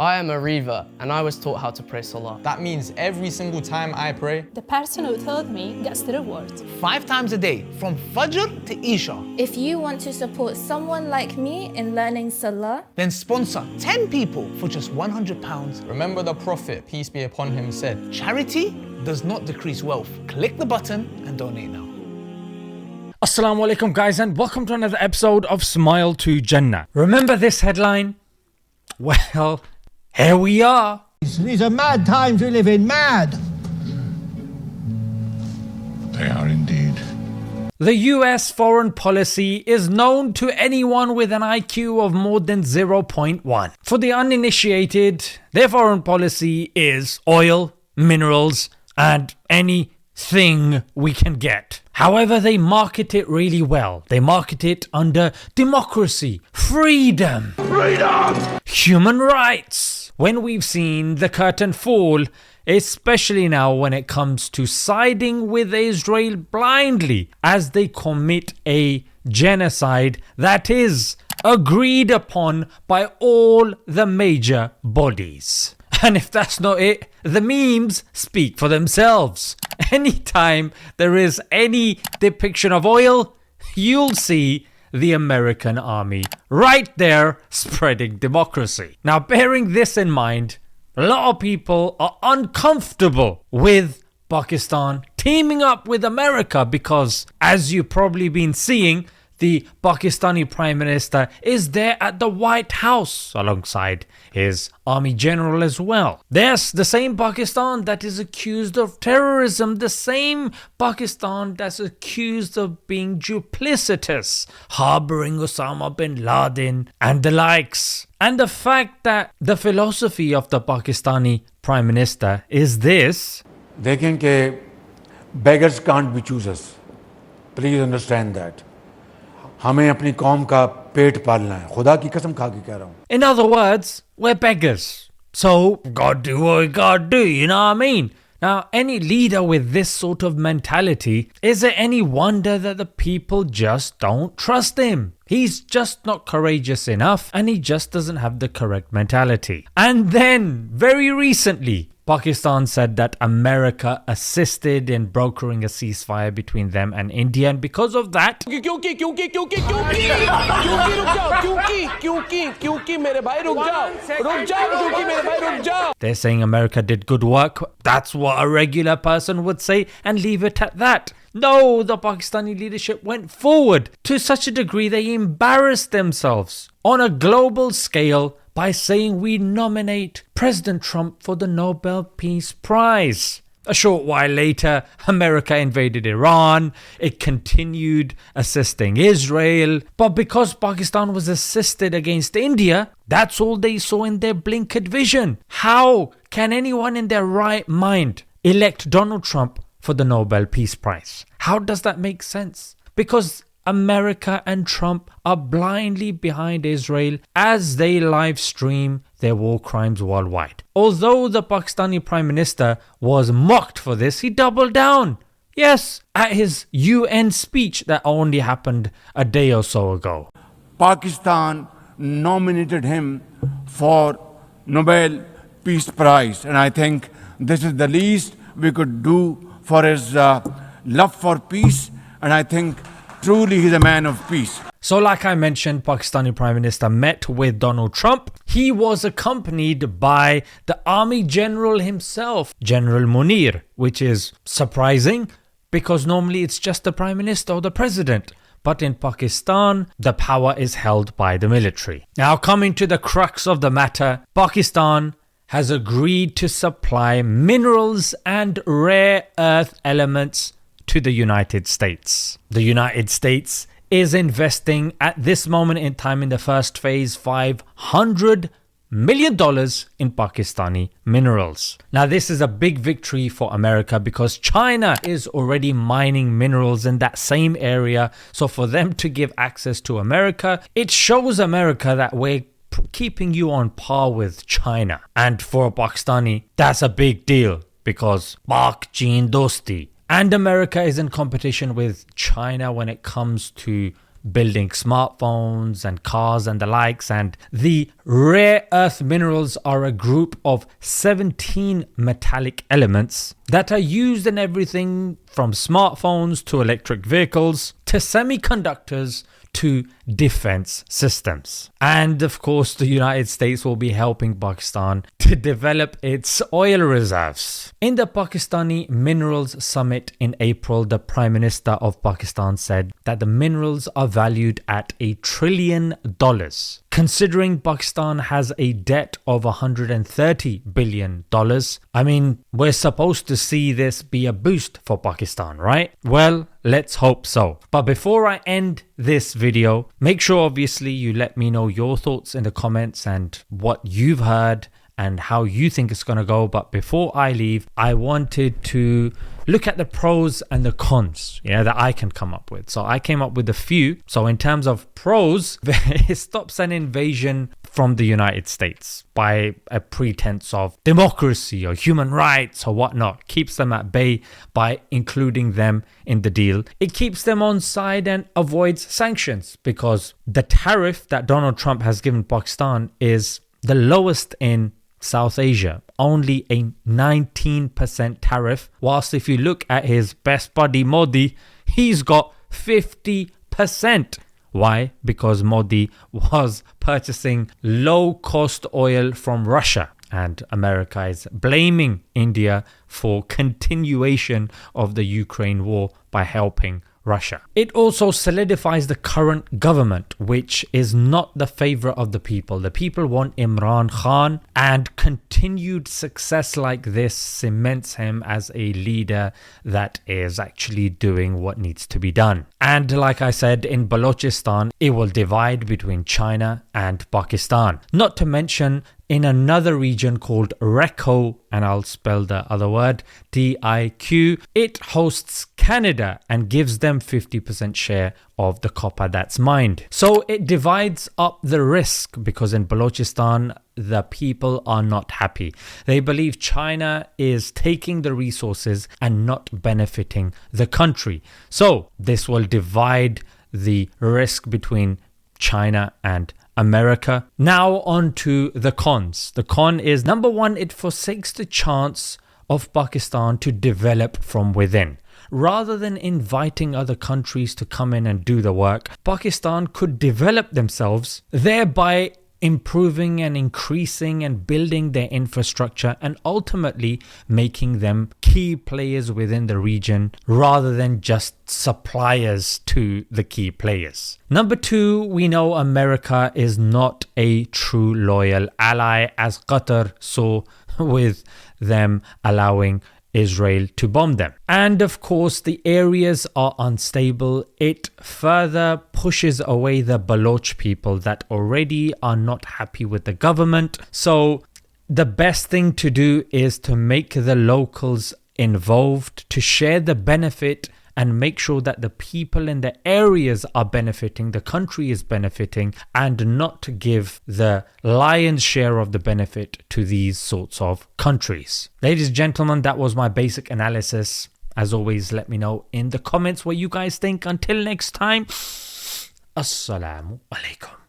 I am a Reva and I was taught how to pray Salah. That means every single time I pray, the person who told me gets the reward. 5 times a day, from Fajr to Isha. If you want to support someone like me in learning Salah, Then sponsor 10 people for just £100. remember the Prophet, peace be upon him, said, Charity does not decrease wealth. Click the button and donate now. Assalamu alaikum guys, and welcome to another episode of Smile to Jannah. Remember this headline? Well, here we are. These are mad times we live in, mad. They are indeed. The US foreign policy is known to anyone with an IQ of more than 0.1. For the uninitiated, their foreign policy is oil, minerals, and anything we can get. However, they market it really well. They market it under democracy, freedom, human rights. When we've seen the curtain fall, especially now when it comes to siding with Israel blindly as they commit a genocide that is agreed upon by all the major bodies. And if that's not it, the memes speak for themselves. Anytime there is any depiction of oil, you'll see the American army right there spreading democracy. Now, bearing this in mind, a lot of people are uncomfortable with Pakistan teaming up with America because, as you've probably been seeing, the Pakistani Prime Minister is there at the White House alongside his army general as well. Yes, the same Pakistan that is accused of terrorism, the same Pakistan that's accused of being duplicitous, harboring Osama bin Laden and the likes. And the fact that the philosophy of the Pakistani Prime Minister is this. देखें कि beggars can't be choosers. Please understand that. हमें अपनी कौम का पेट पालना है. खुदा की कसम खा के कह रहा हूँ. In other words, we're beggars. So, God do what we gotta do, you know what I mean? Now, any leader with this sort of mentality, is it any wonder that the people just don't trust him? He's just not courageous enough and he just doesn't have the correct mentality. And then, very recently, Pakistan said that America assisted in brokering a ceasefire between them and India, and because of that, they're saying America did good work. That's what a regular person would say and leave it at that. No, the Pakistani leadership went forward to such a degree they embarrassed themselves on a global scale by saying we nominate President Trump for the Nobel Peace Prize. A short while later, America invaded Iran. It continued assisting Israel. But because Pakistan was assisted against India, that's all they saw in their blinkered vision. How can anyone in their right mind elect Donald Trump for the Nobel Peace Prize? How does that make sense? Because America and Trump are blindly behind Israel as they live stream their war crimes worldwide. Although the Pakistani Prime Minister was mocked for this, he doubled down. Yes, at his UN speech that only happened a day or so ago. Pakistan nominated him for Nobel Peace Prize, and I think this is the least we could do for his love for peace, and I think truly he's a man of peace. So like I mentioned, Pakistani Prime Minister met with Donald Trump. He was accompanied by the Army General himself, General Munir, which is surprising because normally it's just the Prime Minister or the President. But in Pakistan, the power is held by the military. Now coming to the crux of the matter, Pakistan has agreed to supply minerals and rare earth elements to the United States. The United States is investing at this moment in time in the first phase $500 million in Pakistani minerals. Now this is a big victory for America because China is already mining minerals in that same area. So for them to give access to America, it shows America that we're keeping you on par with China. And for a Pakistani, that's a big deal because Pak-Chin Dosti. And America is in competition with China when it comes to building smartphones and cars and the likes. And the rare earth minerals are a group of 17 metallic elements that are used in everything from smartphones to electric vehicles to semiconductors to defense systems. And of course, the United States will be helping Pakistan to develop its oil reserves. In the Pakistani Minerals Summit in April, the Prime Minister of Pakistan said that the minerals are valued at $1 trillion. Considering Pakistan has a debt of $130 billion, I mean, we're supposed to see this be a boost for Pakistan, right? Well, let's hope so. But before I end this video, make sure obviously you let me know your thoughts in the comments and what you've heard and how you think it's going to go. But before I leave, I wanted to look at the pros and the cons, that I can come up with. So I came up with a few. So in terms of pros, it stops an invasion from the United States by a pretense of democracy or human rights or whatnot. Keeps them at bay by including them in the deal. It keeps them on side and avoids sanctions because the tariff that Donald Trump has given Pakistan is the lowest in South Asia, only a 19% tariff, whilst if you look at his best buddy Modi, he's got 50%. Why? Because Modi was purchasing low-cost oil from Russia, and America is blaming India for continuation of the Ukraine war by helping Russia. It also solidifies the current government, which is not the favorite of the people. The people want Imran Khan, and continued success like this cements him as a leader that is actually doing what needs to be done. And like I said, in Balochistan, it will divide between China and Pakistan. Not to mention in another region called RECO, and I'll spell the other word, DIQ, it hosts Canada and gives them 50% share of the copper that's mined. So it divides up the risk because in Balochistan, the people are not happy. They believe China is taking the resources and not benefiting the country. So this will divide the risk between China and America. Now on to the cons. The con is, number one, it forsakes the chance of Pakistan to develop from within. Rather than inviting other countries to come in and do the work, Pakistan could develop themselves, thereby improving and increasing and building their infrastructure and ultimately making them key players within the region rather than just suppliers to the key players. Number two, we know America is not a true loyal ally, as Qatar saw with them allowing Israel to bomb them. And of course, the areas are unstable. It further pushes away the Baloch people that already are not happy with the government. So the best thing to do is to make the locals involved, to share the benefit and make sure that the people in the areas are benefiting, the country is benefiting, and not to give the lion's share of the benefit to these sorts of countries. Ladies and gentlemen, that was my basic analysis. As always, let me know in the comments what you guys think. Until next time, Assalamu alaikum.